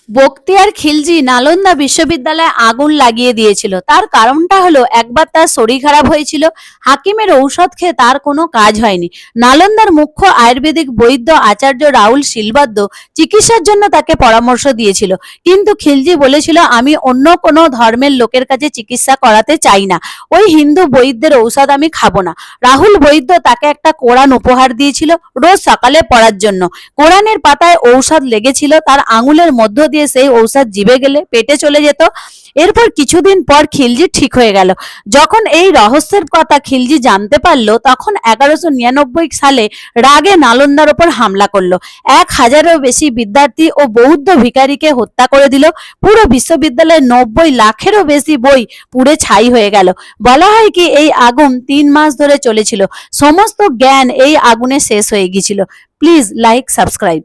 বখতিয়ার খিলজি নালন্দা বিশ্ববিদ্যালয়ে আগুন লাগিয়ে দিয়েছিল। তার কারণটা হলো একবার তার শরীর খারাপ হয়েছিল, হাকিমের ঔষধ খেয়ে তার কোনো কাজ হয়নি। নালন্দার মুখ্য আয়ুর্বেদিক বৈদ্য আচার্য রাহুল শিলবাদ্দ চিকিৎসার জন্য তাকে পরামর্শ দিয়েছিল, কিন্তু খিলজি বলেছিল আমি অন্য কোনো ধর্মের লোকের কাছে চিকিৎসা করাতে চাই না, ওই হিন্দু বৈদ্যের ঔষধ আমি খাবো না। রাহুল বৈদ্য তাকে একটা কোরআন উপহার দিয়েছিল রোজ সকালে পড়ার জন্য। কোরআনের পাতায় ঔষধ লেগেছিল, তার আঙুলের মধ্য দিয়ে সেই ঔষধ জিভে গেলে পেটে চলে যেত। এরপর কিছুদিন পর খিলজি ঠিক হয়ে গেল। যখন এই রহস্যের কথা খিলজি জানতে পারলো, তখন 1199 সালে রাগে নালন্দার ওপর হামলা করলো। 1000-এরও বেশি বিদ্যার্থী ও বৌদ্ধ ভিখারিকে হত্যা করে দিল। পুরো বিশ্ববিদ্যালয়ের 90 লাখেরও বেশি বই পুড়ে ছাই হয়ে গেল। বলা হয় কি এই আগুন 3 মাস ধরে চলেছিল, সমস্ত জ্ঞান এই আগুনে শেষ হয়ে গিয়েছিল। Please like subscribe.